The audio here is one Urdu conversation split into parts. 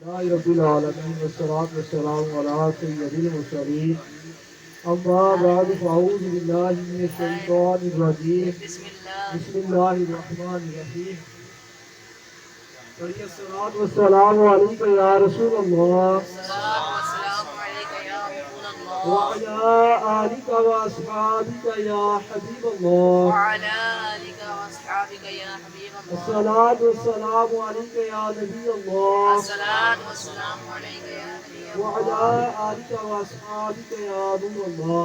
لله رب العالمين والصلاة والسلام على سيد المرسلين أما بعد فأعوذ بالله من الشيطان الرجيم بسم الله الرحمن الرحيم الصلاة والسلام عليك يا رسول الله وعلى آلك وأصحابك يا حبيب الله الصلاة والسلام عليك يا نبي الله وعلى آلك وأصحابك يا نور الله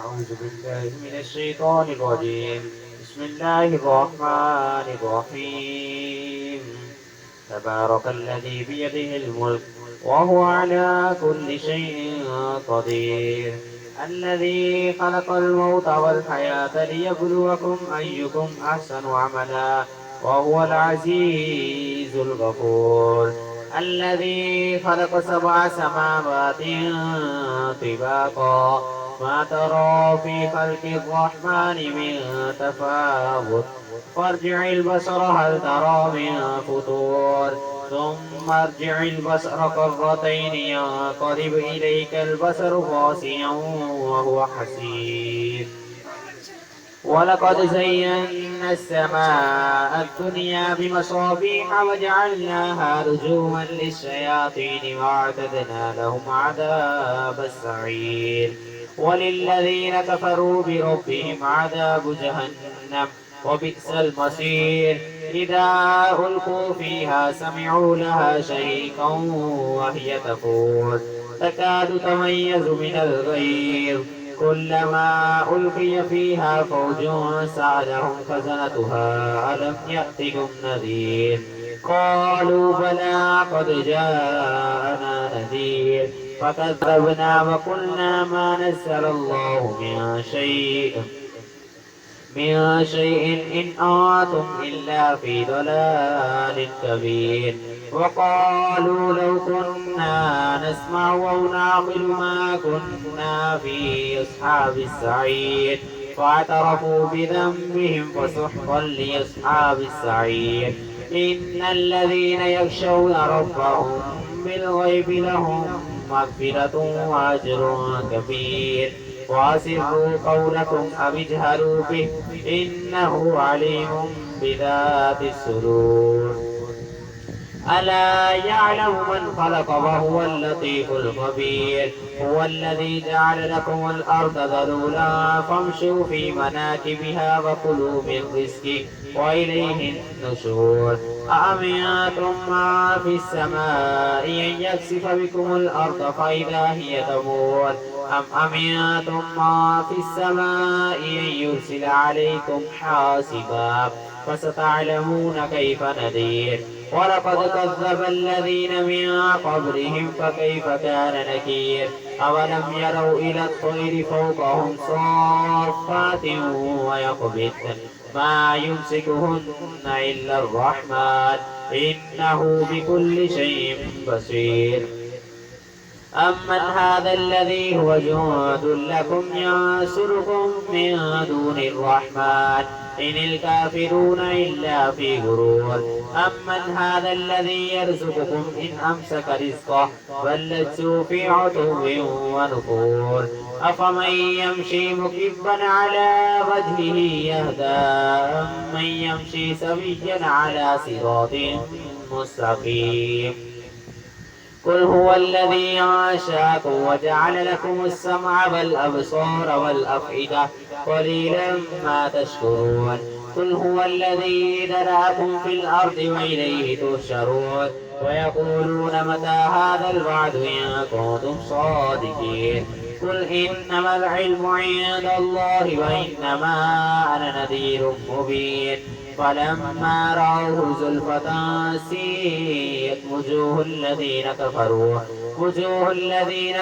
أعوذ بالله من الشيطان الرجيم. بسم الله الرحمن الرحيم. تبارك الذي بيده الملك وهو على كل شيء قدير. الذي خلق الموت والحياة ليبلوكم أيكم أحسن عملا وهو العزيز الغفور. الذي خلق 7 سماوات طباقا ما ترى في خلق الرحمن من تفاوت فارجع البصر هل ترى من فطور ثم ارجع البصر كرتين ينقلب إليك البصر خاسئا وهو حسير. ولقد زينا السماء الدنيا بمصابيح وجعلناها رجوما للشياطين واعتدنا لهم عذاب السعير. وللذين كفروا بربهم عذاب جهنم وبئس المصير. إذا ألقوا فيها سمعوا لها شهيقا وهي تفور تكاد تميز من الغيظ كلما ألقي فيها فوج سألهم خزنتها ألم يأتكم نذير قالوا بلى قد جاءنا نذير فكذبنا وقلنا ما نزل الله من شيء إن أنتم إلا في ضلال كبير. وقالوا لو كنا نسمع أو نعقل ما كنا في أصحاب السعير فاعترفوا بذنبهم فسحقا لأصحاب السعير. إن الذين يخشون ربهم بالغيب لهم مغفرة وأجر كبير. وأسروا قولكم أو اجهروا به إنه عليم بذات الصدور. ألا يعلم من خلق وهو اللطيف الخبير. هو الذي جعل لكم الأرض ذلولا فامشوا في مناكبها وكلوا من رزقه وإليه النشور. أأمنتم ما في السماء أن يخسف بكم الأرض فإذا هي تمور أم أمنتم ما في السماء أن يرسل عليكم حاصبا فستعلمون كيف نذير. ولقد كذب الذين من قبلهم فكيف كان نكير. أولم يروا إلى الطير فوقهم صافات ويقبضن ما يمسكهن إلا الرحمن إنه بكل شيء بصير. أمن هذا الذي هو جند لكم ينصركم من دون الرحمن إن الكافرون إلا في غرور. أمن هذا الذي يرزقكم إن أمسك رزقه بل لجوا في عتو ونفور. أفمن يمشي مكبا على وجهه يهدى أمن يمشي سويا على صراط مستقيم. قل هو الذي أنشأكم وجعل لكم السمع والأبصار والأفئدة قليلا ما تشكرون. قل هو الذي ذرأكم في الأرض وإليه تحشرون. ويقولون متى هذا الوعد إن كنتم صادقين. قل إنما العلم عند الله وإنما أنا نذير مبين. فلما رأوه زلفة سيئت وجوه الذين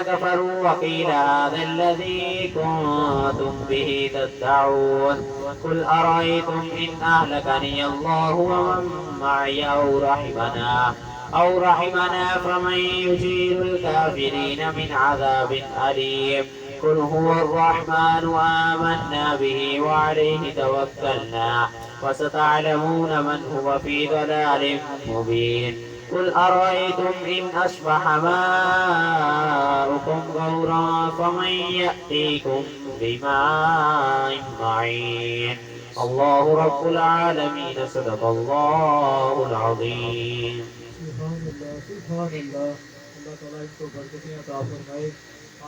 كفروا وقيل هذا الذي كنتم به تدعون. قل أرأيتم إن أهلكني الله ومن معي أو رحمنا فمن يجير الكافرين من عذاب أليم. قل هو الرحمن آمنا به وعليه توكلنا وستعلمون من هو في ضلال مبين. قل أرأيتم إن أصبح ماؤكم غورا فمن يأتيكم بماء معين. الله رب العالمين. صدق الله العظيم. سبحان اللہ سبحان اللہ. اللہ تعالیٰ اس کو برکتیں عطا فرمائے.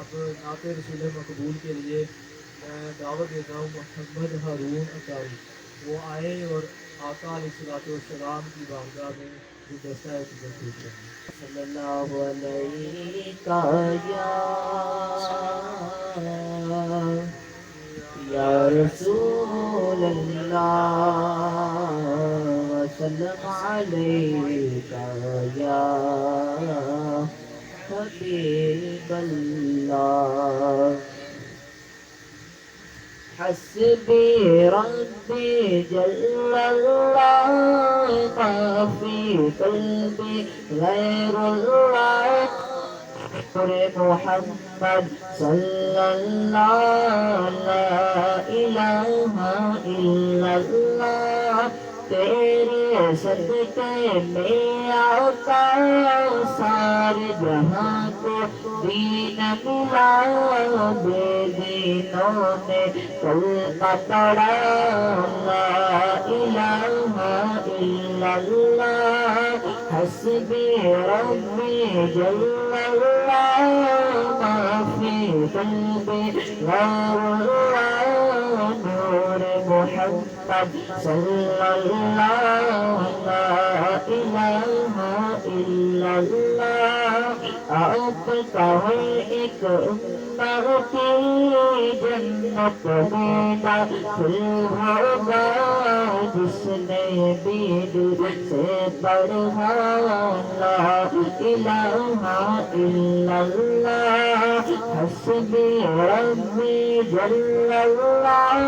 اب نعت رسول مقبول کے لیے میں دعوت دیتا ہوں محمد ہارون اطاری. وہ آئے اور آقا علیہ السلام کی بارگاہ میں گلدستہ خدمت پیش کریں. صلی اللہ علیہ یا رسول اللہ وسلم علیک یا حبیب اللہ. حسبي ربي جل الله ما في قلبي غير الله. محمد صلى الله لا إله إلا الله. تیرے صدقے میں آقا سارے جہاں کو دین ملا. بے دینوں نے کلمہ پڑھا لا الہ الا اللہ. حسبی ربی جل اللہ ما فی قلبی غیر اللہ. نور محمد صلی اللہ لا الہ الا اللہ. آپ کا ہے ایک امت کی جنت میں داخل ہوگا جس نے بھی دل سے پڑھا لا الہ الا اللہ. حسبی ربی جل اللہ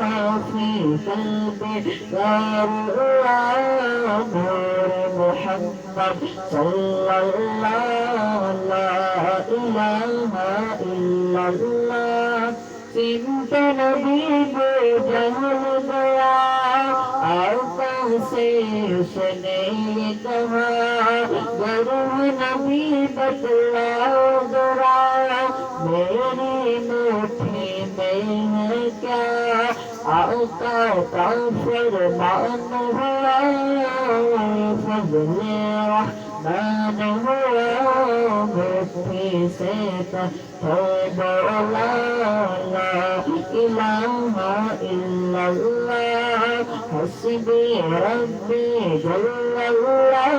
ما فی قلبی غیر اللہ. نور محمد صلی اللہ لا الہ الا اللہ. سمت نبی بے جہل گیا آقا سے اس نے یہ کہا گرم نبی بتلاؤ ذرا میری مٹھی میں ہے کیا. آقا کا فرمان ہوا فضل رحمان ہوا. مٹھی سے بولا لا الہ الا اللہ. حسبی ربی جل اللہ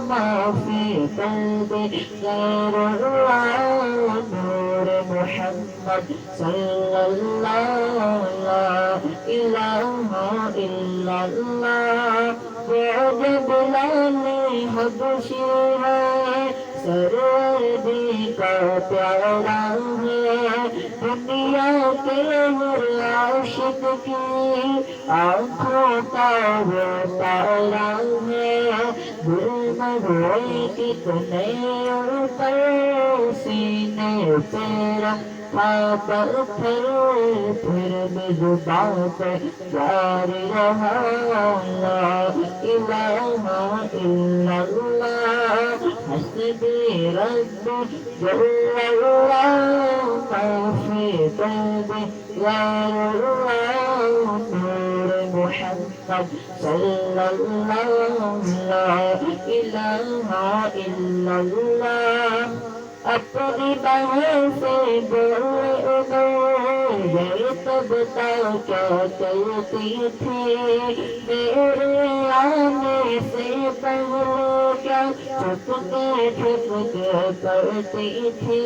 ما فی قلبی غیر اللہ. نور محمد صلی اللہ لا الہ الا اللہ. وعجب لالی حبشی ہے سروردی کا پیارا ہے. دنیا کیا کہ ہر عاشق کی آنکھوں کا وہ تارا ہے دل میں ہوئے کتنے اوپر سینے پہ رکھا پتھر پھر بھی زبان پہ جاری رہا لا الہ الا اللہ حسبی ربی جل اللہ ما فی قلبی غیر اللہ نور محمد صلی اللہ لا الہ الا اللہ اپنی بہن سے بولے یہ تب تک کیا کرتی تھی میرے آنے سے پہلے کیا چھپ کے کرتی تھی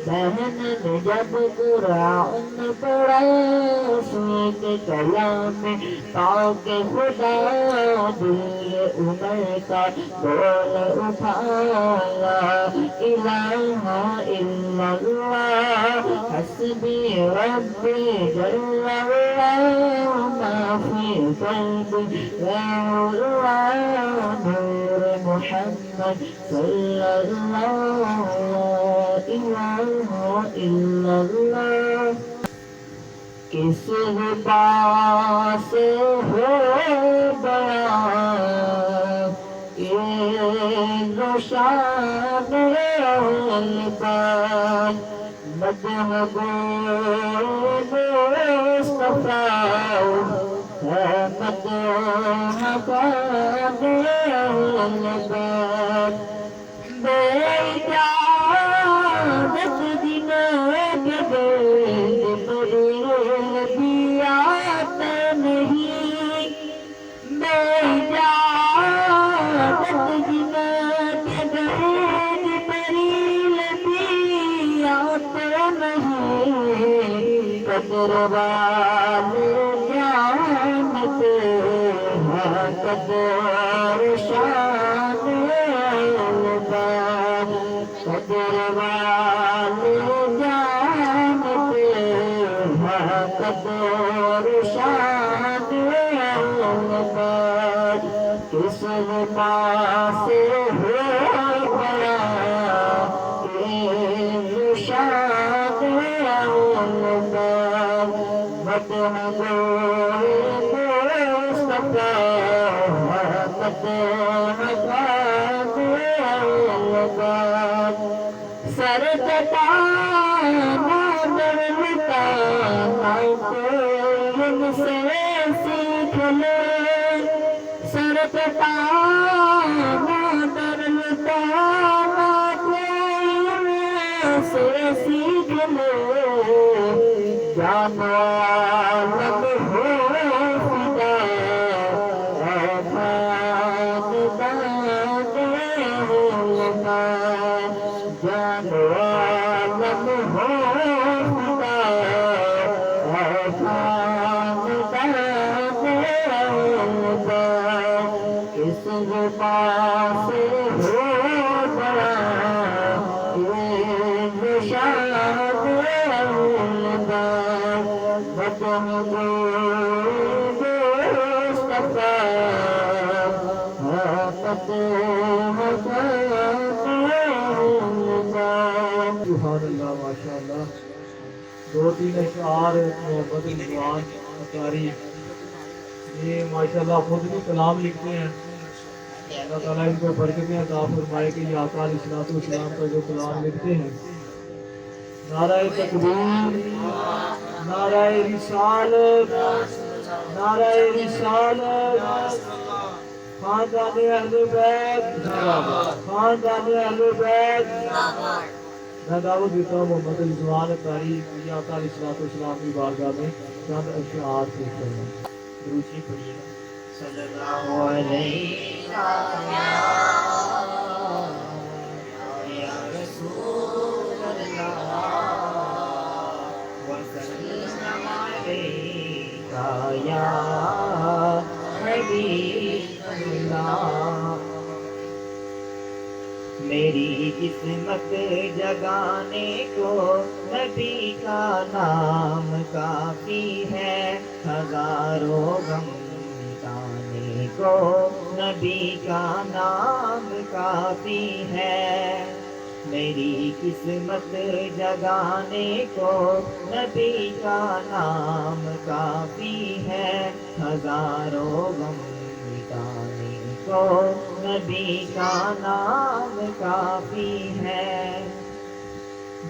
بہن نے جب قرآن پڑھا سوچ کلام پاک خدا دل عمر کا بول اٹھایا الہ الا اللہ حسبی ربی جل اللہ ما فی قلبی غیر اللہ نور محمد صلی اللہ الہ الا اللہ کس زبان سے ہو بیان یہ نشان البان مدح مصطفیٰ ہے مدح البان بے اجازت جناب جبریل بھی آتا نہیں بے اجازت جناب جبریل بھی آتا نہیں قدر والے جانتے ہیں قدر شان البان قدر والے جانتے ہیں قدر شان البان کس زبان سے ہو گیا یہ شان البان مدح مصطفیٰ سر کٹانا درمتا کوئی سے سیکھ لے سر کٹانا درمتا کوئی سے سیکھ لے جان عالم ہو فدا جان عالم ہو اس زبان سے ہو بڑا یہ نشان البان مدح مصطفیٰ سبحان اللہ ماشاء اللہ دو تین اشعار محمد رضوان اطاری یہ ماشاء اللہ خود بھی کلام لکھتے ہیں اللہ تعالیٰ ان کو برکتیں عطا فرمائے کہ یہ آقا علیہ الصلوۃ والسلام کا جو کلام لکھتے ہیں نعرہ تکبیر نعرہ رسالت نعرہ رسالت خاندان اہل بیت خاندان اہل بیت میں دعوت دیتا ہوں محمد رضوان اطاری کی آقا علیہ الصلوۃ والسلام کی بارگاہ میں چند اشعار پیش کرنا روچی پڑھیے صلی اللہ علیہ یا رسول اللہ وسلم علیکہ یا حبیب اللہ میری قسمت جگانے کو نبی کا نام کافی ہے، ہزاروں غم مٹانے کو نبی کا نام کافی ہے، میری قسمت جگانے کو نبی کا نام کافی ہے، ہزاروں غم مٹانے کو نبی کا نام کافی ہے،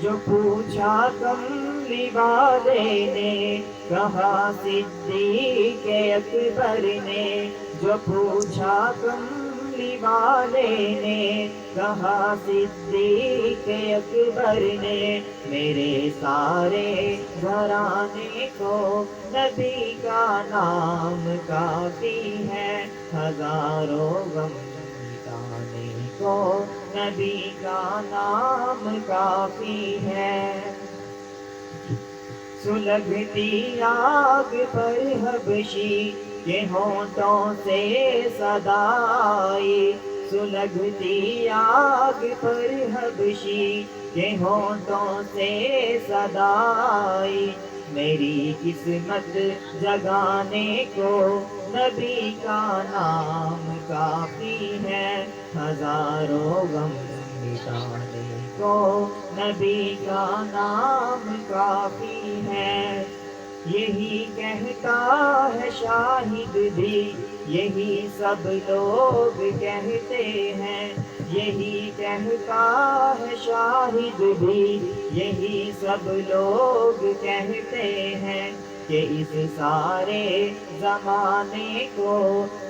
جو پوچھا کملی والے نے کہا صدیق اکبر نے، جو پوچھا کملی والے نے کہا صدیق اکبر نے، میرے سارے گھرانے کو نبی کا نام کافی ہے، ہزاروں غم مٹانے کو نبی کا نام کافی ہے، سلگتی آگ پر حبشی کے ہونٹوں سے صدا آئی، سلگتی آگ پر حبشی کے ہونٹوں سے صدا آئی، میری قسمت جگانے کو نبی کا نام کافی ہے، ہزاروں غم مٹانے کو نبی کا نام کافی ہے، یہی کہتا ہے شاہد بھی، یہی سب لوگ کہتے ہیں، یہی کہتا ہے شاہد بھی، یہی سب لوگ کہتے ہیں کہ اس سارے زمانے کو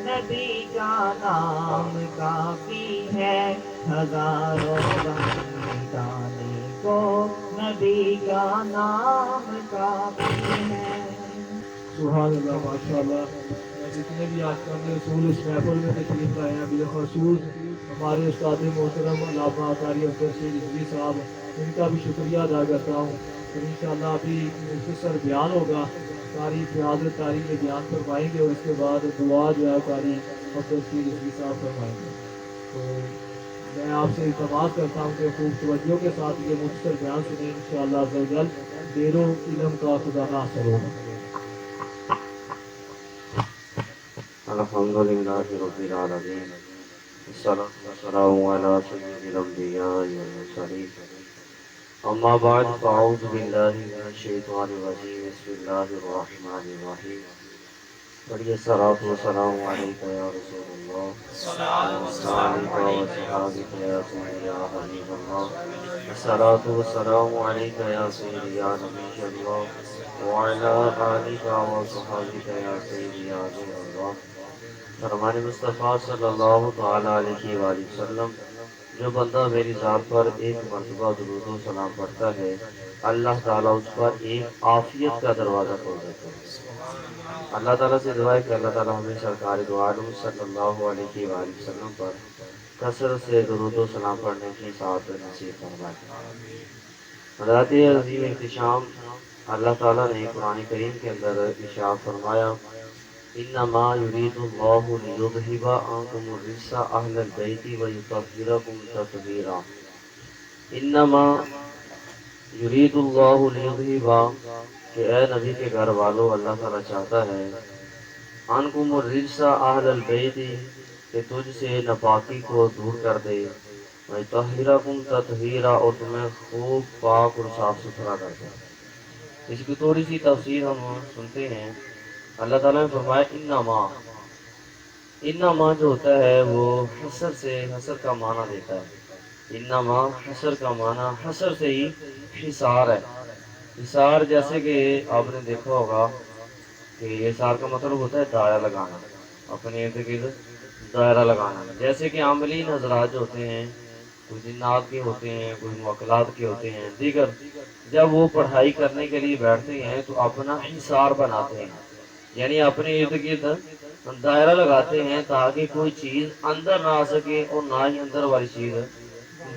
نبی کا نام کافی ہے، ہزاروں غم مٹانے کو نبی کا نام کافی ہے۔ سبحان اللہ، ماشاء اللہ۔ جتنے بھی آج کل کے رسول اس محفل میں تشریف لائے ہیں، بالخصوص ہمارے استاد محترم علامہ قاری افضل شیر رضوی صاحب، ان کا بھی شکریہ ادا کرتا ہوں۔ اور انشاءاللہ ابھی مختصر بیان ہوگا، قاری فیاض قاری یہ بیان فرمائیں گے اور اس کے بعد دعا جو ہے قاری افضل شیر رضوی صاحب فرمائیں گے۔ تو میں آپ سے التماس کرتا ہوں کہ خوب توجہ کے ساتھ یہ مختصر بیان سنیں، انشاءاللہ عز و جل دیر و علم کا خزانہ حاصل ہوگا۔ الحمدللہ رب العالمین، والصلاة والسلام علی سید الانبیاء والمرسلین، اما بعد فاعوذ باللہ من الشیطان الرجیم، بسم اللہ الرحمن الرحیم، بڑی الصلاة والسلام علیکہ یا رسول اللہ، وعلیکہ وصحابہ یا سیدی یا حبیب اللہ، الصلاة والسلام علیکہ یا سیدی یا نبی اللہ، وعلی آلہ وصحابہ یا سیدی یا نور اللہ۔ فرمان مصطفیٰ صلی اللہ تعالیٰ علیہ وآلہ وسلم، جو بندہ میری ذات پر ایک مرتبہ درود و سلام پڑھتا ہے، اللہ تعالیٰ اس پر ایک عافیت کا دروازہ کھول دیتا ہے۔ اللہ تعالیٰ سے دعا ہے کہ اللہ تعالیٰ ہمیں سرکار دو عالم صلی اللہ علیہ وآلہ وسلم پر کثرت سے درود و سلام پڑھنے کی سعادت نصیب فرمائے۔ حضرات عظیم احتشام، اللہ تعالیٰ نے قرآن کریم کے اندر ارشاد فرمایا، انما یرید اللہ لیذہب عنکم الرجس اہل البیت ویطہرکم تطہیرا۔ انما یرید اللہ لیذہب، کہ اے نبی کے گھر والوں، اللہ تعالیٰ چاہتا ہے عنکم الرجس اہل البیت، کہ تجھ سے ناپاکی کو دور کر دے، ویطہرکم تطہیرا، اور تمہیں خوب پاک اور صاف ستھرا کر دے۔ اس کی تھوڑی سی تفسیر ہم سنتے ہیں۔ اللہ تعالیٰ نے فرمایا انما جو ہوتا ہے وہ حصر سے حصر کا معنی دیتا ہے۔ انما حصر کا معنی حصر سے ہی حصار ہے۔ حصار جیسے کہ آپ نے دیکھا ہوگا کہ حصار کا مطلب ہوتا ہے دائرہ لگانا، اپنے ارد گرد دائرہ لگانا۔ جیسے کہ عاملین حضرات جو ہوتے ہیں، کوئی جنات کے ہوتے ہیں، کوئی موکلات کے ہوتے ہیں، دیگر جب وہ پڑھائی کرنے کے لیے بیٹھتے ہیں تو اپنا حصار بناتے ہیں، یعنی اپنے ارد گرد دائرہ لگاتے ہیں تاکہ کوئی چیز اندر نہ آ سکے اور نہ ہی اندر والی چیز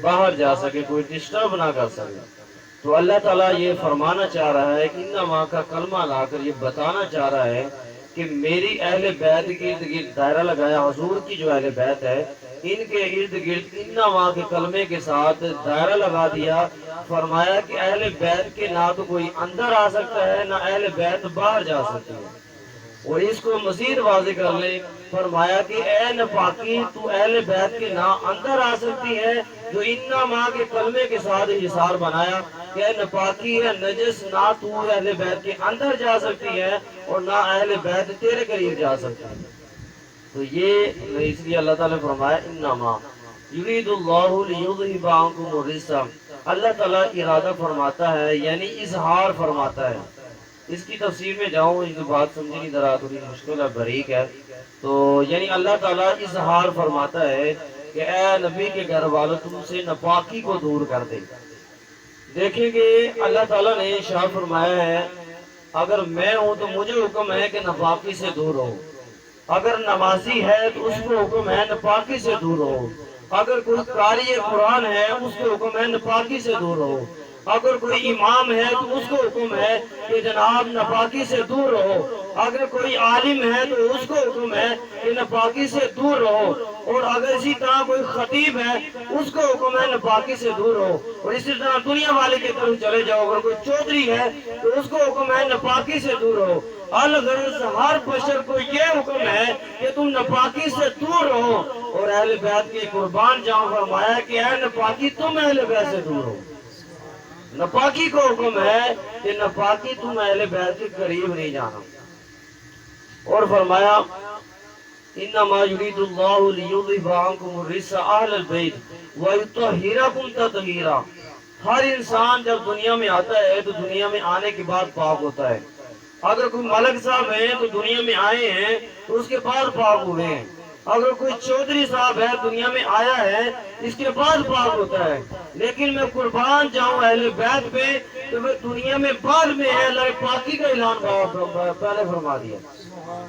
باہر جا سکے، کوئی ڈسٹرب نہ کر سکے۔ تو اللہ تعالیٰ یہ فرمانا چاہ رہا ہے کہ انما کا کلمہ لا کر یہ بتانا چاہ رہا ہے کہ میری اہل بیت کے ارد گرد دائرہ لگایا، حضور کی جو اہل بیت ہے ان کے ارد گرد انما کے کلمے کے ساتھ دائرہ لگا دیا. فرمایا کہ اہل بیت کے نہ تو کوئی اندر آ سکتا ہے نہ اہل بیت باہر جا سکتی ہے. اور اس کو مزید واضح کر لے. فرمایا کہ اے نپاکی تو اہل بیت کے نہ اندر آ سکتی ہے جو انما کے کلمے کے ساتھ حصار بنایا کہ اے نپاکی ہے نجس نہ تو اہل بیت کے اندر جا سکتی ہے اور نہ اہل بیت تیرے قریب جا سکتی ہے. تو یہ اس لیے اللہ تعالیٰ نے فرمایا انما یرید اللہ لیذہب عنکم الرجس. اللہ تعالیٰ ارادہ فرماتا ہے یعنی اظہار فرماتا ہے. اس کی تفسیر میں جاؤں اس کی بات سمجھنی ذرا تھوڑی مشکل ہے باریک ہے. تو یعنی اللہ تعالیٰ اظہار فرماتا ہے کہ اے نبی کے گھر والوں تم سے ناپاکی کو دور کر دے. دیکھیں کہ اللہ تعالیٰ نے ارشاد فرمایا ہے اگر میں ہوں تو مجھے حکم ہے کہ ناپاکی سے دور ہو. اگر نمازی ہے تو اس کو حکم ہے ناپاکی سے دور ہو. اگر کوئی قاری قرآن ہے اس کو حکم ہے ناپاکی سے دور ہو. اگر کوئی امام ہے تو اس کو حکم ہے کہ جناب ناپاکی سے دور رہو. اگر کوئی عالم ہے تو اس کو حکم ہے کہ ناپاکی سے دور رہو. اور اگر اسی طرح کوئی خطیب ہے اس کو حکم ہے ناپاکی سے دور رہو. اور اسی طرح دنیا والے کی طرف چلے جاؤ اگر کوئی چودھری ہے تو اس کو حکم ہے ناپاکی سے دور رہو. الغرض ہر بشر کو یہ حکم ہے کہ تم ناپاکی سے دور رہو. اور اہل بیت کے قربان جاؤں فرمایا کہ اے ناپاکی تم اہل بیت سے دور رہو. ناپاکی کو حکم ہے کہ ناپاکی تم اہل بیت کے قریب نہیں جانا. اور فرمایا انما یرید اللہ لیذہب عنکم الرجس اہل البیت ویطہرکم تطہیرا. ہر انسان جب دنیا میں آتا ہے تو دنیا میں آنے کے بعد پاک ہوتا ہے. اگر کوئی ملک صاحب ہے تو دنیا میں آئے ہیں تو اس کے بعد پاک ہوئے ہیں. اگر کوئی چودھری صاحب ہے دنیا میں آیا ہے اس کے بعد پاک ہوتا ہے. لیکن میں قربان جاؤں اہل بیت پہ تو وہ دنیا میں بعد میں ہے. اللہ نے پاکی کا اعلان پہلے فرما دیا.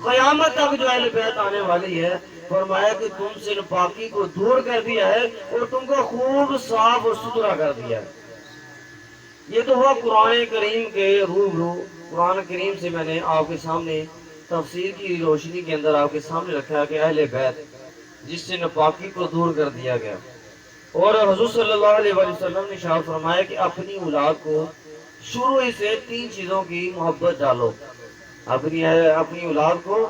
قیامت تک جو اہل بیت آنے والی ہے فرمایا کہ تم سے پاکی کو دور کر دیا ہے اور تم کو خوب صاف اور ستھرا کر دیا ہے. یہ تو ہوا قرآن کریم کے روبرو. قرآن کریم سے میں نے آپ کے سامنے تفسیر کی روشنی کے اندر آپ کے سامنے رکھا کہ اہل بیت جس سے ناپاکی کو دور کر دیا گیا. اور حضور صلی اللہ علیہ وسلم نے ارشاد فرمایا کہ اپنی اولاد کو شروع ہی سے 3 چیزوں کی محبت ڈالو. اپنی اولاد کو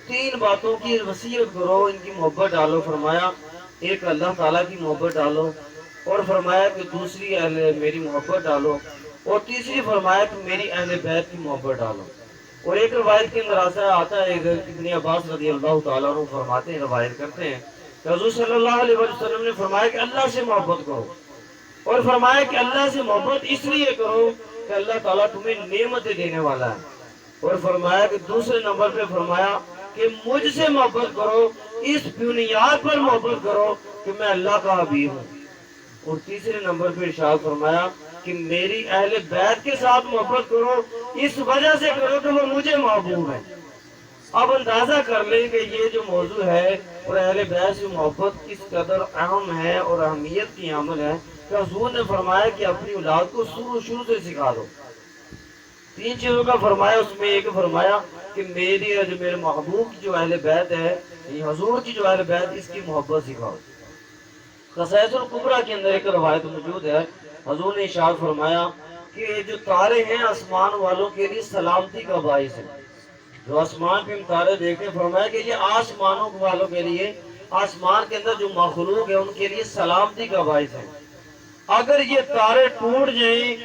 3 باتوں کی وصیت کرو, ان کی محبت ڈالو. فرمایا ایک اللہ تعالیٰ کی محبت ڈالو, اور فرمایا کہ دوسری میری محبت ڈالو, اور تیسری فرمایا کہ میری اہل بیت کی محبت ڈالو. اور ایک روایت کے اندر ایسا آتا ہے ابن عباس رضی اللہ تعالیٰ عنہ فرماتے ہیں, روایت کرتے ہیں کہ حضور صلی اللہ علیہ وسلم نے فرمایا کہ اللہ سے محبت کرو. اور فرمایا کہ اللہ سے محبت اس لیے کرو کہ اللہ تعالیٰ تمہیں نعمتیں دینے والا ہے. اور فرمایا کہ دوسرے نمبر پہ فرمایا کہ مجھ سے محبت کرو, اس بنیاد پر محبت کرو کہ میں اللہ کا حبیب ہوں. اور تیسرے نمبر پہ ارشاد فرمایا کہ میری اہل بیت کے ساتھ محبت کرو, اس وجہ سے کرو کہ وہ مجھے محبوب ہے. اب اندازہ کر لیں کہ یہ جو موضوع ہے اور اہل بیت سے محبت کس قدر اہم ہے اور اہمیت کی عمل ہے کہ حضور نے فرمایا کہ اپنی اولاد کو شروع سے سکھا دو. 3 چیزوں کا فرمایا, اس میں ایک فرمایا کہ میرے محبوب کی جو اہل بیت ہے, حضور کی جو اہل بیت, اس کی محبت سکھاؤ. قصائص الکبریٰ کے اندر ایک روایت موجود ہے. حضور نے ارشاد فرمایا کہ جو تارے ہیں آسمان والوں کے لیے سلامتی کا باعث ہے. جو آسمان پہ ہم تارے دیکھتے ہیں فرمایا کہ یہ آسمانوں والوں کے لیے, آسمان کے اندر جو مخلوق ہے ان کے لیے سلامتی کا باعث ہے. اگر یہ تارے ٹوٹ جائیں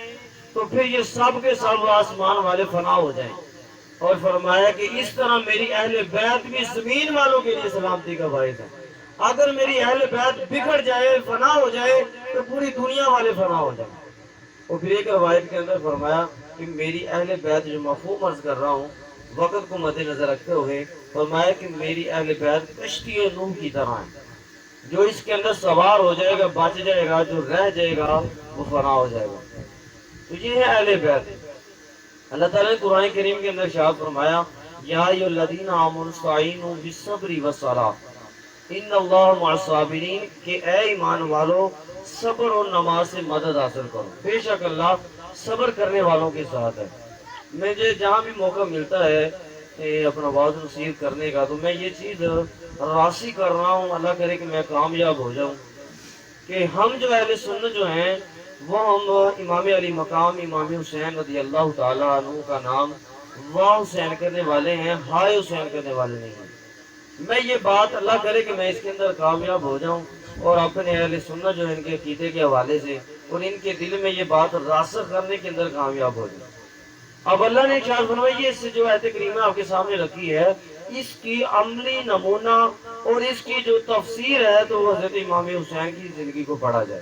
تو پھر یہ سب کے سب آسمان والے فنا ہو جائیں. اور فرمایا کہ اس طرح میری اہل بیت بھی زمین والوں کے لیے سلامتی کا باعث ہے. اگر میری اہل بیت بگڑ جائے, فنا ہو جائے, تو پوری دنیا والے فنا ہو جائیں. اور پھر ایک روایت کے اندر فرمایا کہ میری اہل بیت, جو مفہوم عرض کر رہا ہوں وقت کو مد نظر رکھتے ہوئے, فرمایا کہ میری اہل بیت کشتی نوح کی طرح ہے. جو اس کے اندر سوار ہو جائے گا بچ جائے گا, جو رہ جائے گا وہ فنا ہو جائے گا. تو یہ ہے اہل بیت. اللہ تعالیٰ نے قرآن کریم کے اندر ارشاد فرمایا یا ایھا الذین آمنوا استعینوا بالصبر والصلاۃ ان اللہ مع الصابرین, کہ اے ایمان والو صبر اور نماز سے مدد حاصل کرو, بے شک اللہ صبر کرنے والوں کے ساتھ ہے. مجھے جہاں بھی موقع ملتا ہے اپنا واعظ نصیحت کرنے کا، تو میں یہ چیز راسی کر رہا ہوں، اللہ کرے کہ میں کامیاب ہو جاؤں، کہ ہم جو اہل سنت جو ہیں وہ ہم امام علی مقام امام حسین رضی اللہ تعالیٰ عنہ کا نام واہ حسین کرنے والے ہیں، ہائے حسین کرنے والے نہیں ہیں۔ میں یہ بات اللہ کرے کہ میں اس کے اندر کامیاب ہو جاؤں اور اپنے اہل سنت جو ہے ان کے عقیدے کے حوالے سے اور ان کے دل میں یہ بات راسخ کرنے کے اندر کامیاب ہو جاؤں۔ اب اللہ نے ارشاد فرمایا، یہ اس جو آیت کریمہ آپ کے سامنے رکھی ہے، اس کی عملی نمونہ اور اس کی جو تفسیر ہے تو وہ حضرت امام حسین کی زندگی کو پڑھا جائے۔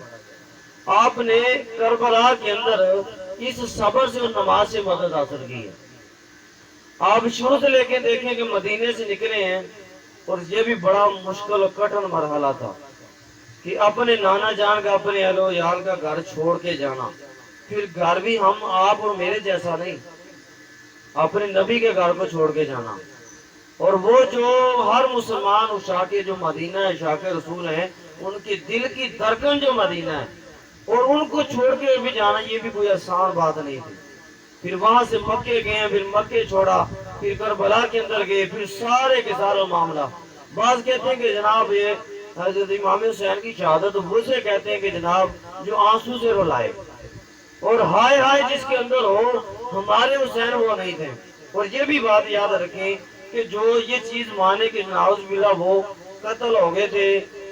آپ نے کربلا کے اندر اس صبر سے اور نماز سے مدد حاصل کی ہے۔ آپ شروع سے لے کے دیکھیں کہ مدینے سے نکلے ہیں اور یہ بھی بڑا مشکل اور کٹھن مرحلہ تھا کہ اپنے نانا جان کا، اپنے اہل و عیال کا گھر چھوڑ کے جانا، پھر گھر بھی ہم آپ اور میرے جیسا نہیں، اپنے نبی کے گھر کو چھوڑ کے جانا، اور وہ جو ہر مسلمان عشاق جو مدینہ ہے، عشاق رسول ہیں، ان کے دل کی دھڑکن جو مدینہ ہے، اور ان کو چھوڑ کے بھی جانا یہ بھی کوئی آسان بات نہیں تھی۔ پھر وہاں سے مکے گئے، پھر مکے چھوڑا، پھر کربلا کے اندر گئے، پھر سارے کے سارا معاملہ۔ بعض کہتے ہیں کہ جناب یہ حضرت امام حسین کی شہادت وہ سے کہتے ہیں کہ جناب جو آنسو سے رلائے، اور ہائے ہائے جس کے اندر ہو، ہمارے حسین وہ نہیں تھے۔ اور یہ بھی بات یاد رکھیں کہ جو یہ چیز مانے کہ نعوذ باللہ وہ قتل ہو گئے تھے،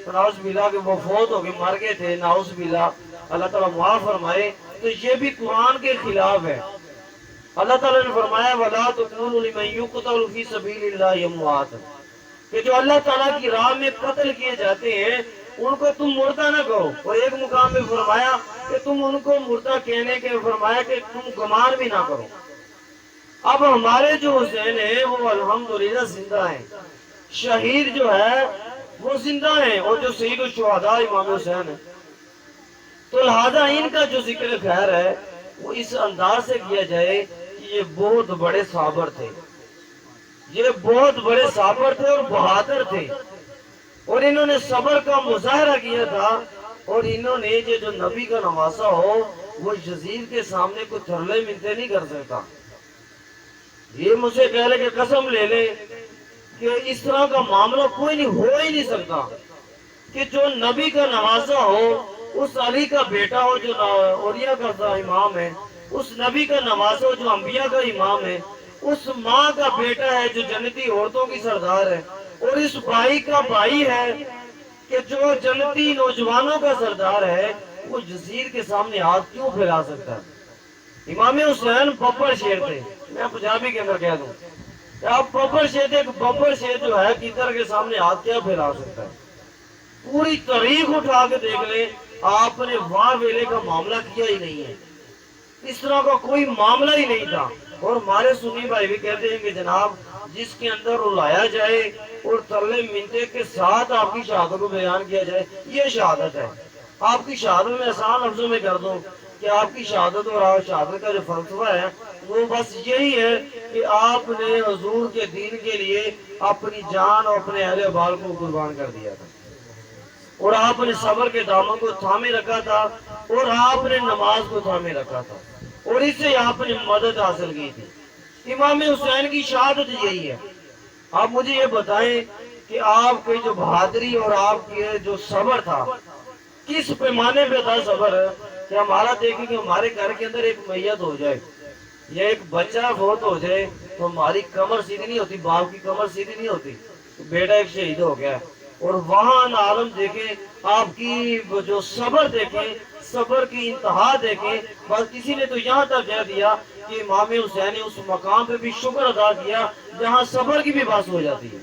نعوذ باللہ کہ وہ فوت ہو گئے، مر گئے تھے، نعوذ باللہ، اللہ تعالیٰ معاف فرمائے، تو یہ بھی قرآن کے خلاف ہے۔ اللہ تعالیٰ نے فرمایا وَلَا تُقْتُلُوا لِمَن يُقْتَلُ فِي سَبِيلِ اللَّهِ أَمْوَاتٌ، کہ جو اللہ تعالیٰ کی راہ میں قتل کیے جاتے ہیں ان کو تم مردہ نہ کہو۔ اور ایک مقام میں فرمایا کہ تم ان کو مردہ کہنے کے فرمایا کہ تم گمان بھی نہ کرو۔ اب ہمارے جو حسین ہیں وہ الحمدللہ زندہ ہیں، شہید جو ہے وہ زندہ ہیں، اور جو سید الشہداء امام حسین ہیں، تو لہذا ان کا جو ذکر خیر ہے وہ اس انداز سے کیا جائے کہ یہ بہت بڑے صابر تھے، یہ بہت بڑے صابر تھے اور بہادر تھے، اور انہوں نے صبر کا مظاہرہ کیا تھا، اور انہوں نے یہ جو نبی کا نواسا ہو وہ یزید کے سامنے کوئی تھرلے منتے نہیں کر سکتا۔ یہ مجھ سے کہہ لے کہ قسم لے لے کہ اس طرح کا معاملہ کوئی نہیں ہو ہی نہیں سکتا کہ جو نبی کا نواسا ہو، اس علی کا بیٹا ہو جو اولیاء کا امام ہے، اس نبی کا نواسا ہو جو انبیاء کا امام ہے، اس ماں کا بیٹا ہے جو جنتی عورتوں کی سردار ہے، اور اس بھائی کا بھائی ہے کہ جو جنتی نوجوانوں کا سردار ہے، وہ یزید کے سامنے ہاتھ کیوں پھیلا سکتا ہے؟ امام حسین ببر شیر تھے، میں پنجابی کے اندر کہہ دوں کہ آپ ببر شیر تھے، ببر شیر جو ہے کدھر کے سامنے ہاتھ کیا پھیلا سکتا ہے؟ پوری تاریخ اٹھا کے دیکھ لیں، آپ نے واہ ویلے کا معاملہ کیا ہی نہیں ہے، اس طرح کا کوئی معاملہ ہی نہیں تھا۔ اور ہمارے سنی بھائی بھی کہتے ہیں کہ جناب جس کے اندر رلایا جائے اور ترلے منتے کے ساتھ آپ کی شہادت کو بیان کیا جائے، یہ شہادت ہے۔ آپ کی شہادت میں آسان لفظوں میں کر دوں کہ آپ کی شہادت اور شہادت کا جو فلسفہ ہے وہ بس یہی ہے کہ آپ نے حضور کے دین کے لیے اپنی جان اور اپنے اہل و بال کو قربان کر دیا تھا، اور آپ نے صبر کے دامن کو تھامے رکھا تھا، اور آپ نے نماز کو تھامے رکھا تھا، اور اس سے آپ نے مدد حاصل کی تھی۔ امام حسین کی شہادت یہی ہے۔ آپ مجھے یہ بتائیں کہ آپ کی جو بہادری اور آپ کے جو صبر تھا کس پیمانے پہ تھا صبر، کہ ہمارا دیکھیں کہ ہمارے گھر کے اندر ایک میت ہو جائے یا ایک بچہ فوت ہو جائے تو ہماری کمر سیدھی نہیں ہوتی، باپ کی کمر سیدھی نہیں ہوتی، بیٹا ایک شہید ہو گیا، اور وہاں عالم دیکھیں، آپ کی جو صبر دیکھیں، صبر کی انتہا دیکھیں، بس کسی نے تو یہاں تک کہہ دیا کہ امام حسین نے اس مقام پہ بھی شکر ادا کیا جہاں صبر کی بھی بات ہو جاتی ہے۔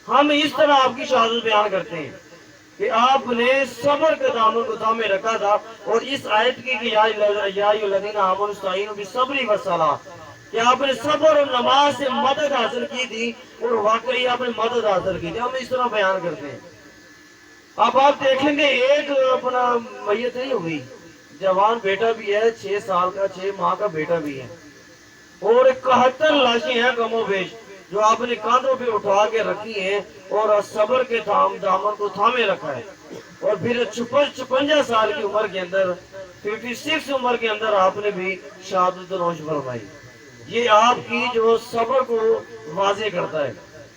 ہم اس طرح آپ کی شہادت بیان کرتے ہیں کہ آپ نے صبر کے دامن کو تھامے رکھا تھا، اور اس آیت کی کہ یا ایھا الذین آمنوا استعینوا بالصبر والصلاۃ، کہ آپ نے صبر اور نماز سے مدد حاصل کی تھی، اور واقعی آپ نے مدد حاصل کی تھی۔ ہم اس طرح بیان کرتے ہیں۔ اب آپ دیکھیں گے ایک اپنا میت نہیں ہوئی، جوان بیٹا بھی ہے، 6 سال کا، 6 ماہ کا بیٹا بھی ہے، اور 71 لاشیں ہیں کم و بیش جو آپ نے کاندھوں پہ اٹھا کے رکھی ہیں، اور صبر کے دامن کو تھامے رکھا ہے، اور پھر 56 سال کی عمر کے اندر، 56 عمر کے اندر آپ نے بھی شہادت نوش فرمائی۔ یہ آپ کی جو صبر کو واضح کرتا ہے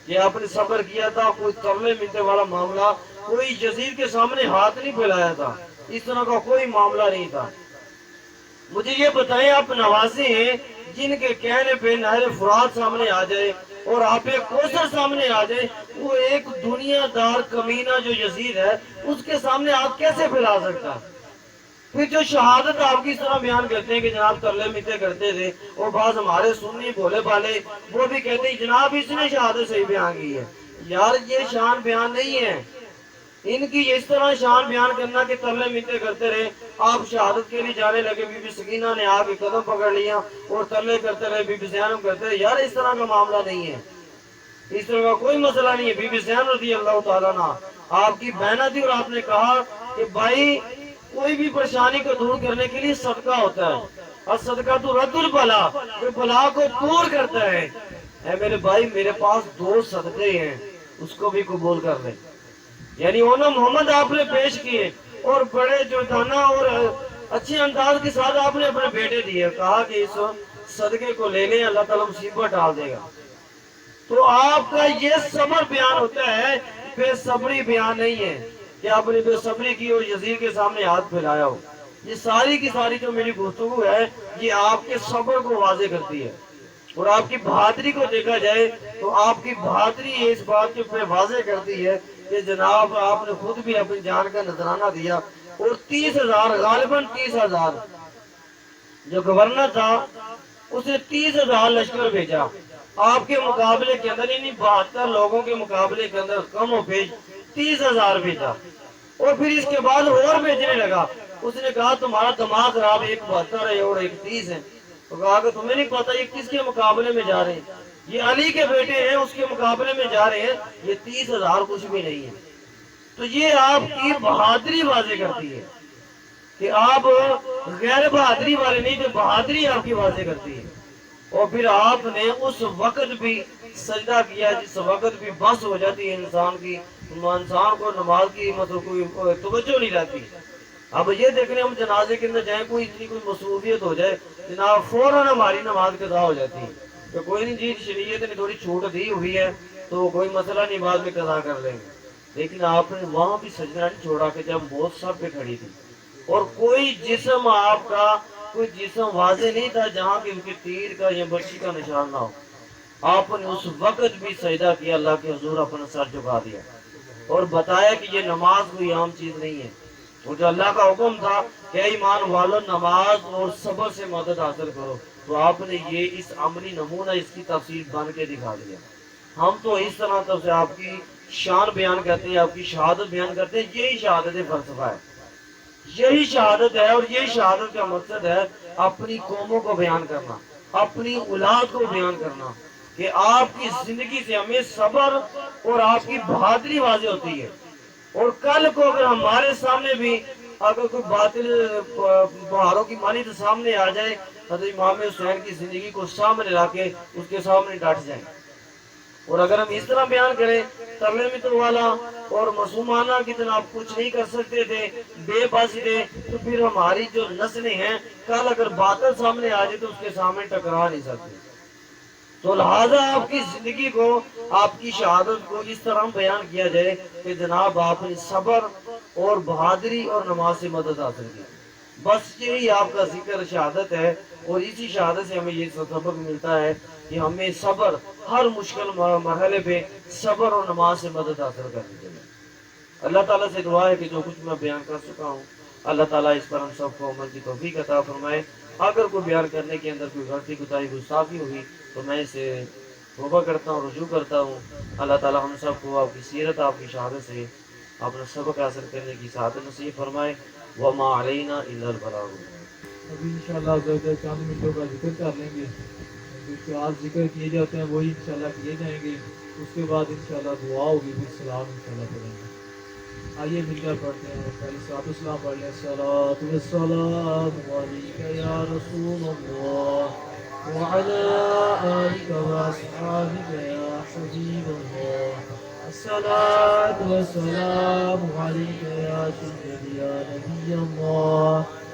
کہ آپ نے صبر کیا تھا، کوئی ترلے ملنے والا معاملہ، کوئی یزید کے سامنے ہاتھ نہیں پھیلایا تھا، اس طرح کا کوئی معاملہ نہیں تھا۔ مجھے یہ بتائیں، آپ نوازے ہیں جن کے کہنے پہ نہر فرات سامنے آ جائے اور آپ کوثر سامنے آ جائے، وہ ایک دنیا دار کمینہ جو یزید ہے اس کے سامنے آپ کیسے پھیلا سکتا؟ پھر جو شہادت آپ کی اس طرح بیان کرتے ہیں کہ جناب ترلے متے کرتے تھے، اور بعض ہمارے سنی بھولے بالے وہ بھی کہتے ہیں جناب اس نے شہادت صحیح بیان کی ہے۔ یار یہ شان بیان نہیں ہے، ان کی اس طرح شان بیان کرنا کہ ترلے متے کرتے رہے، آپ شہادت کے لیے جانے لگے، بی بی سکینہ نے آ کے قدم پکڑ لیا اور ترلے کرتے رہے، بی بی زینب کرتے رہے۔ یار اس طرح کا معاملہ نہیں ہے، اس طرح کا کوئی مسئلہ نہیں ہے۔ بی بی زینب رضی اللہ تعالیٰ عنہ آپ کی بہنہ تھی، اور آپ نے کہا کہ بھائی کوئی بھی پریشانی کو دور کرنے کے لیے صدقہ ہوتا ہے، اور صدقہ تو رد البلا، جو بلا کو دور کرتا ہے۔ اے میرے بھائی، میرے پاس 2 صدقے ہیں، اس کو بھی قبول کر لیں۔ یعنی اونا محمد آپ نے پیش کیے، اور بڑے جردانہ اور اچھے انداز کے ساتھ آپ نے اپنے بیٹے دیے، کہا کہ اس صدقے کو لے لیں، اللہ تعالیٰ مصیبت ڈال دے گا۔ تو آپ کا یہ صبر بیان ہوتا ہے، بے صبری بیان نہیں ہے کہ آپ نے بے صبری کی اور یزید کے سامنے ہاتھ پھیلایا ہو۔ یہ ساری کی ساری جو میری گفتگو ہے یہ آپ کے صبر کو واضح کرتی ہے، اور آپ کی بہادری کو دیکھا جائے تو آپ کی بہادری اس بات کے پہ واضح کرتی ہے کہ جناب آپ نے خود بھی اپنی جان کا نذرانہ دیا، اور 30,000 غالباً 30,000 جو گورنر تھا اس نے 30,000 لشکر بھیجا آپ کے مقابلے کے اندر، یعنی 72 لوگوں کے مقابلے کے اندر کم و بیش 30,000 بھیجا، اور پھر اس کے بعد اور بھیجنے لگا۔ اس نے کہا تمہارا دماغ خراب، ایک 72 ہے اور ایک 30 ہے۔ تو کہا کہ تمہیں نہیں پتا یہ کس کے مقابلے میں جا رہے ہیں، یہ علی کے بیٹے ہیں، اس کے مقابلے میں جا رہے ہیں، یہ 30,000 کچھ بھی نہیں ہے۔ تو یہ آپ کی بہادری واضح کرتی ہے کہ آپ غیر بہادری والے نہیں، جو بہادری آپ کی واضح کرتی ہے۔ اور پھر آپ نے اس وقت بھی سجدہ کیا جس وقت بھی بس ہو جاتی ہے انسان کو نماز کی مطلب کوئی توجہ نہیں رہتی۔ اب یہ دیکھنے ہم جنازے کے اندر جائیں، کوئی اتنی کوئی مصروفیت ہو جائے جناب فوراً ہماری نماز قضا ہو جاتی ہے کہ کوئی نہیں جی، شریعت نے تھوڑی چھوٹ دی ہوئی ہے تو کوئی مسئلہ نہیں، بعد میں قضا کر لیں گے۔ لیکن آپ نے وہاں بھی سجدہ نہیں چھوڑا کہ جب موت سب پہ کھڑی تھی، اور کوئی جسم آپ کا کوئی جسم واضح نہیں تھا جہاں کہ ان کے تیر کا یا برچی کا نشان نہ ہو، آپ نے اس وقت بھی سجدہ کیا، اللہ کے حضور اپنا سر جھکا دیا اور بتایا کہ یہ نماز کوئی عام چیز نہیں ہے، اور جو اللہ کا حکم تھا کہ اے ایمان والو نماز اور صبر سے مدد حاصل کرو، تو آپ نے یہ اس عملی نمونہ اس کی تفصیل بن کے دکھا دیا۔ ہم تو اس طرح تو سے آپ کی شان بیان کرتے ہیں، آپ کی شہادت بیان کرتے ہیں، یہی شہادت فلسفہ ہے، یہی شہادت ہے، اور یہی شہادت کا مقصد ہے اپنی قوموں کو بیان کرنا، اپنی اولاد کو بیان کرنا کہ آپ کی زندگی سے ہمیں صبر اور آپ کی بہادری واضح ہوتی ہے، اور کل کو اگر ہمارے سامنے بھی اگر کوئی باطل پہاڑوں کی مانی تو سامنے آ جائے، حضرت امام حسین کی زندگی کو سامنے لا کے اس کے سامنے ڈٹ جائیں، اور اگر ہم اس طرح بیان کریں ترلے متر والا اور معصومانہ کی طرح آپ کچھ نہیں کر سکتے تھے، بے بس تھے، تو پھر ہماری جو نسلیں ہیں کل اگر باطل سامنے آ جائے تو اس کے سامنے ٹکرا نہیں سکتے۔ تو لہذا آپ کی زندگی کو، آپ کی شہادت کو اس طرح بیان کیا جائے کہ جناب آپ نے صبر اور بہادری اور نماز سے مدد حاصل کی، بس یہی آپ کا ذکر شہادت ہے، اور اسی شہادت سے ہمیں یہ سبق ملتا ہے کہ ہمیں صبر، ہر مشکل مرحلے پہ صبر اور نماز سے مدد حاصل کرنی چاہیے۔ اللہ تعالیٰ سے دعا ہے کہ جو کچھ میں بیان کر چکا ہوں اللہ تعالیٰ اس پر ہم سب کو عمل کی توفیق عطا فرمائے۔ اگر کوئی بیان کرنے کے اندر کوئی غلطی کوتاہی گستاخی ہوئی تو میں اسے توبہ کرتا ہوں، رجوع کرتا ہوں۔ اللہ تعالیٰ ہم سب کو آپ کی سیرت، آپ کی شہادت سے اپنا سبق حاصل کرنے کی سعادت نصیب فرمائے۔ وما علینا الا البلاغ۔ ابھی انشاءاللہ چند منٹوں کا ذکر کر لیں گے، جو آج ذکر کیے جاتے ہیں وہی انشاءاللہ کیے جائیں گے، اس کے بعد انشاءاللہ دعا ہوگی، پھر سلام انشاءاللہ پڑھیں گے۔ آئیے مل کر پڑھتے ہیں، پہلے صلاۃ السلام پڑھ لیں۔ الصلاۃ والسلام علیک یا رسول اللہ وعلی آلک واصحابک یا حبیب اللہ۔ الصلاۃ والسلام علیک یا سیدی یا نبی اللہ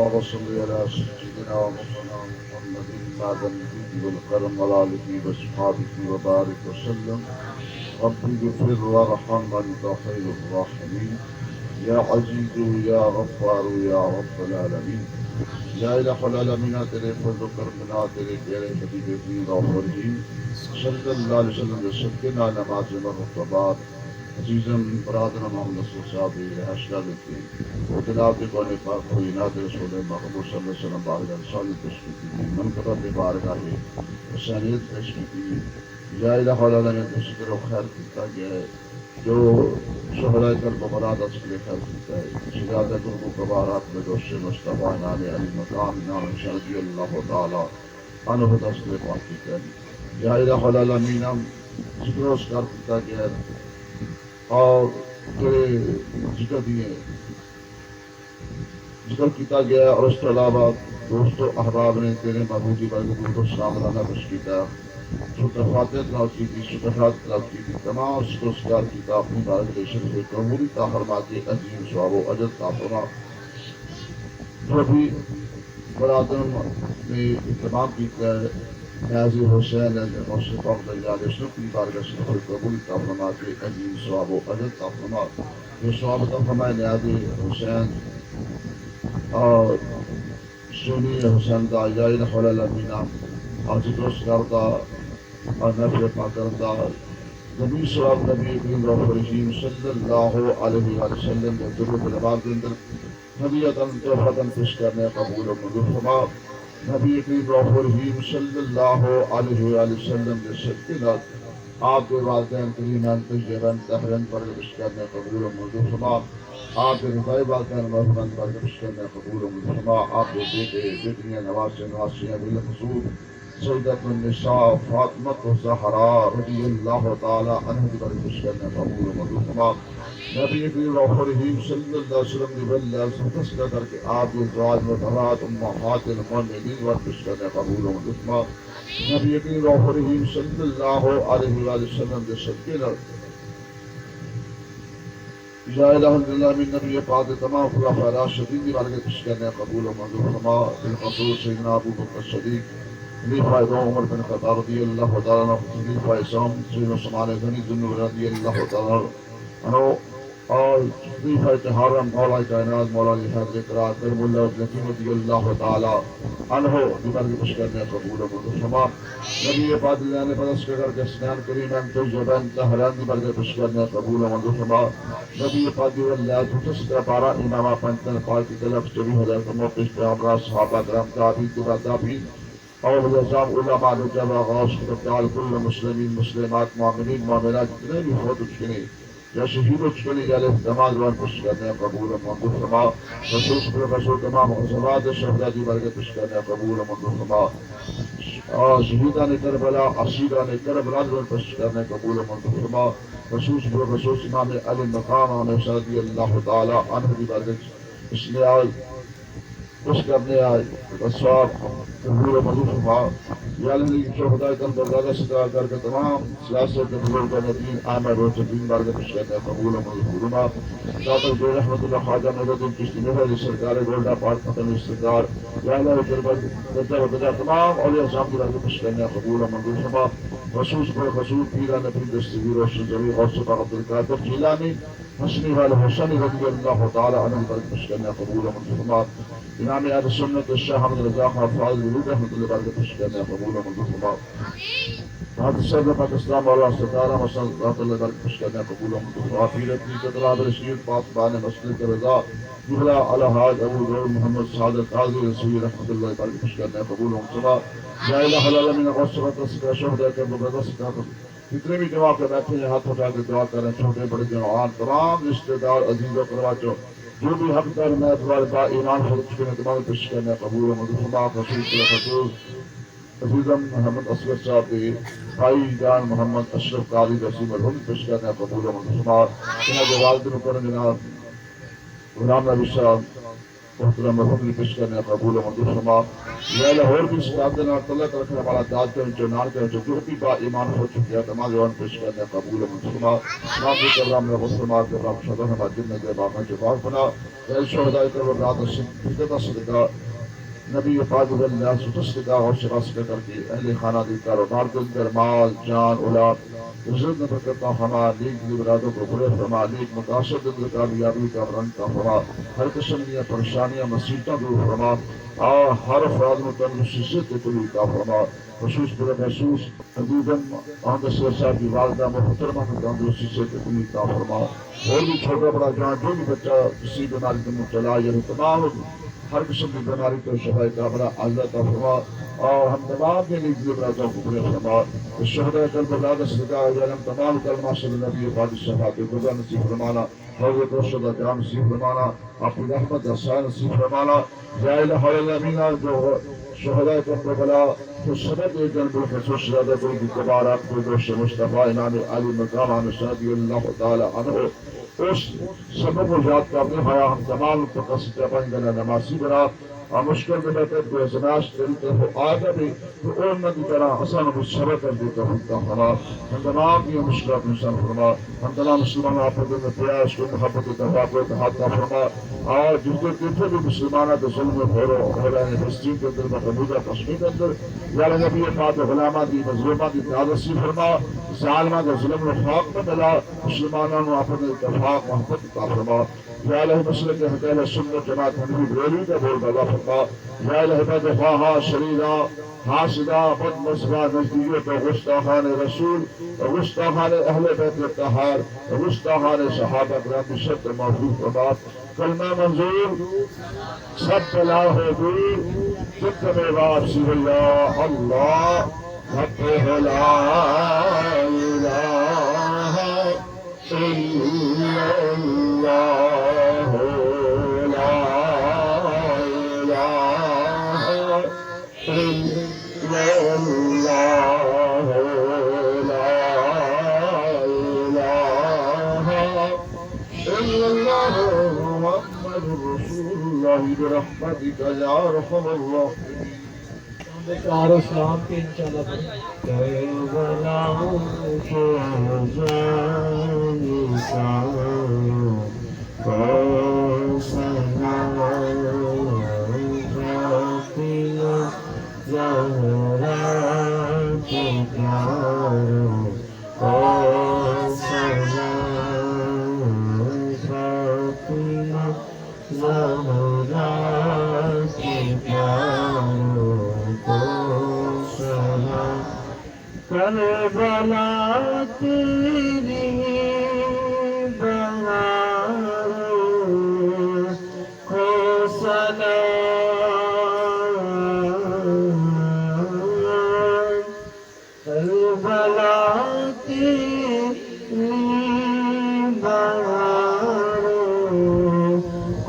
اللهم صل على سيدنا ومولانا محمد بعد النبي والكرم وعلى آله وصحبه وبارك وسلم. رب اغفر وارحم وانت خير الراحمين. يا عزيز يا غفار يا رب العالمين. یا الہ العالمین تیرے فضل و کرم تیرے پیارے حبیب دین اور فرجین صلی اللہ علیہ وسلم کے صدقے نال نماز مرتبات عزیزم برادر محمد صاحب رہائشگاہ دیتے وہ جناب کے قول پاک ہوئی ناد رسول محمد صلی اللہ علیہ وسلم بارگاہ رسالت پیش کی تھی منقبت بارگاہ حسینیت پیش کی تھی. یا الہ العالمین کے شکر و خیر کیتا گیا ہے جو شہرائے قلب و مراد اس کے لیے خیر کیتا ہے. شہادہ قلب و کبارات میں دوست مصطفیٰ نام علی مقام نام شرجی اللہ تعالی عنہ دست پاک کیتا ہے. یا الہ العالمین ہم شکر و شکر کیتا گیا ہے اور تیرے ذکر دیے ذکر کیتا گیا ہے اور اس کے علاوہ دوست و احباب نے تیرے محبوبی پر درود و سلام لانا پیش کیتا ہے. شکر تلاوت کی تھی شکرات تلاوت کی تھی تمام شکر کی تا اپنی بارگاہ سے قبول تا فرما کے عظیم ثواب و اجر تا فرما. جو بھی برادر نے اہتمام کیا ہے نیاز حسین محسن پاک درجات اس کی بارگاہ سے قبول تا فرما کے عظیم ثواب و اجر تا فرما. یہ ثواب تا فرمائے نیاز حسین اور سنی حسین دا یا الہ العالمین اور ذکر و سکارتا اور نفر پاکردہ نبی صلی نبی کریم رب رحیم صلی اللہ علیہ وسلم کے درود البار کے اندر نبیتاً توفیقاً پیش کرنے قبول و منظور فرما. نبی کریم رب رحیم صلی اللہ علیہ وسلم کے صدقے آپ کے والدین کریمان طیبین طاہرین پر پیش کرنے قبول و منظور فرما. آپ کے رضائے والدین مرحومین پر پیش کرنے قبول و منظور فرما. آپ کے بیٹے بیٹیاں نواسیاں بالخصوص سیدۃ النساء فاطمۃ الزہراء رضی اللہ تعالی عنہ کی برکت کرنے قبول و منظور فرما. نبی کریم رب رحیم صلی اللہ علیہ وسلم نے بلّہ تذکرہ کر کے آپ کے ازواج مطہرات امہات المؤمنین برکت کرنے قبول و منظور فرما. نبی کریم رب رحیم صلی اللہ علیہ وسلم کے صدقے یا الہ العالمین نبی پاک تمام خلفاء راشدین کی برکت کرنے قبول و منظور فرما. بالخصوص سیدنا ابو بکر صدیق خلیفہ دو عمر بن خطاب رضی اللہ تعالیٰ عنہ خلیفہ اسلام سید عثمان غنی ذو رضی اللہ تعالیٰ عنہ اور خلیفہ طہارہ مولا کائنات مولا علی حضرت قرار کرم اللہ الحکیم رضی اللہ تعالیٰ عنہ دیگر کی خوش کرنے قبول و منظور فرما. نبی پاک نے پرس کر کے اسنان کریمین طیبین طاہرین دیگر کی خوش کرنے قبول و منظور فرما. نبی پاک اللہ تذکرہ پارا امام پنجتن پاک کی طرف چوبی حضرت موقف پیغمبر صحابہ کرام تابعین اور نظام علماء نجبہ غوث خطال کل مسلمین مسلمات مومنین مومنات جتنے بھی فوت چکے یا شہید چکے یا اہتمام دوان خوش کرنے قبول و منظور فرما. خصوص پروفیسر تمام غزوات شہداء کی برکت خوش کرنے قبول و منظور فرما. اور شہیدان کربلا اسیران کربلا دوان خوش کرنے قبول و منظور فرما. خصوص پروفیسر امام علی مقام علیہ رضی اللہ تعالی عنہ کی برکت اس لیے آج خوش کرنے آئے اسواب قبول و منظور فرما. یا علی شہداء کل بردادہ سترہ کر کے تمام سیاست بزرگ نبین عامر روچتین برکت خوش کرنے قبول و منظور فرما. داتا جو رحمت اللہ خواجہ نظرالدین چشتی محل سرکار گولڈا پاک ختم سرکار یا اللہ درجہ و درجہ تمام اولیاء صاحب کی برکت خوش کرنے قبول و منظور فرما. خصوص پر خصوص پیرا نبی دستگیر و شجری غوث پاک عبدالقادر جیلانی حسنی والحسنی رضی اللہ تعالی عنہ برکت خوش کرنے قبول و منظور فرما. امام اہل سنت الشیخ حمد رضا خان فاضل ولود رحمۃ اللہ برکت خوش کرنے قبول و منظور فرما. حضرت صدر پاکستان مولانا ستارہ مسلم رحمۃ اللہ برکت خوش کرنے قبول و منظور فرما. پیر اپنی طلاب رشید پاسبان مسجد کے رضا جبلا الحاج ابو ذر محمد سعادت قاضی رسول رحمۃ اللہ برکت خوش کرنے قبول و منظور فرما. یا الہ العالمین غصرت اسکا شہداء کے مقدس کا جتنے بھی جماعت کے بیٹھے ہیں ہاتھ اٹھا کے دعا کریں. چھوٹے بڑے جوان تمام رشتہ دار عزیز و کرواچو جو بھی حقدار میں دوبارہ با ایمان خود چکے ہیں تمام پیش کرنے قبول و منظور فرما. خصوص عزیزم محمد اصغر صاحب کے بھائی جان محمد اشرف قاضی رسول مرحوم پیش کرنے قبول و منظور فرما. جناب والد مکرم جناب غلام نبی صاحب محترم مرحوم پیش کرنے قبول و منظور فرما یا اللہ اور بھی اس قابل نار تعلق رکھنے والا داد کریں جو نار کریں جو بھی با ایمان ہو چکی ہے تمام جوان پیش کرنے قبول و منظور فرما نام بھی کرام نے مسلمان کے رب شہدہ نے باجر نے کے باقا جواب بنا اے شہداء کرم رات صدقہ صدقہ نبی پاک اللہ صدقہ اور شفا صدقہ کر کے اہل خانہ دی کاروبار کے اندر مال جان اولاد رزق میں برکت فرما نیک مرادوں کو پورے فرما نیک مقاصد اندر کامیابی کا رنگ کا فرما ہر قسم کی پریشانیاں مصیبتیں دور فرما اور ہر افراد میں تندرستی سے تکلیف کا فرما خصوص پر محسوس حدیداً احمد صلی صاحب کی والدہ محترمہ میں تندرستی سے تکلیف کا فرما اور بھی چھوٹا بڑا جہاں جو بھی بچہ کسی بیماری کے مبتلا یہ تمام ہر قسم کی بیماری کو شفا کاملہ اللہ کا فرما اور ہم تمام کے لیے برادوں کو پورے فرما شہداء قلب اللہ صدقہ علیہم تمام کلمہ صلی نبی پاک صحابہ کے گزار نصیب فرمانا حضرت رشدہ کرام نصیب فرمانا اپنی رحمت احسان نصیب فرمانا یا الہ العالمین جو شہداء قلب اللہ تو سبب ایک جنب الخصوص زیادہ کوئی کبارات کوئی دوست مصطفیٰ امام علی مقام عامر رضی اللہ تعالی عنہ اس سبب و یاد کرنے ہوا ہم تمام مقصد بن گنا نماسی بنا اور مشکل میں بہتر کو ازناش طریقے ہو آگا بھی تو اور نہ کی طرح حسن و صبر کر دیتا ہوتا فرما ہم تمام کی مشکلات انسان فرما ہم تمام مسلمان آپ کو میں پیار اس کو محبت و تفاق و اتحاد کا فرما اور جس کے کتنے بھی مسلمانہ کے ظلم و رہے ہیں فلسطین کے اندر مقبوضہ کشمیر کے اندر یا نبی پاک غلامہ دی مظلومہ دی تعالسی فرما ظالمہ کا ظلم و خاک میں ملا مسلمانوں نے اپنے اتفاق محبت کا فرما یا الہ مسئلہ کے حقیل سنت جماعت حنفی بریلی کا بول بلا فرما یا الہ بدفاہا شریرہ حاسدہ بد مصبہ نزدیت و غستاخان رسول و غستاخان اہل بیت اتحار و غستاخان صحابہ کرام شرط محفوظ فرما کلمہ منظور سب بلا ہو دور جب میں واپسی اللہ اللہ حق لا الہ الا اللہ لا الہ الا اللہ لا الہ الا اللہ محمد رسول اللہ برحمتک یا ارحم الراحمین چار اسلام کے انشاءاللہ کربلاؤں کے جانسان کوسنا جاتیہ زہرا کے پیاروں کوسنا جاتیہ زہرا کے پیاروں کربلا تیری بہاروں کو سلام کربلا تیری بہاروں کو سلام کربلا کی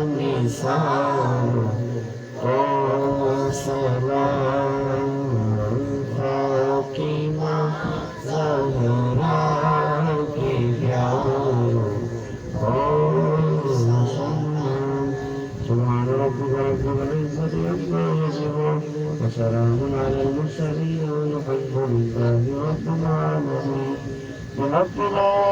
نثار سلام فاطمہ زہرا کے پیار سبحان ربك رب العزة عما يصفون وسلام على المرسلين والحمد لله رب العالمين برب العالمين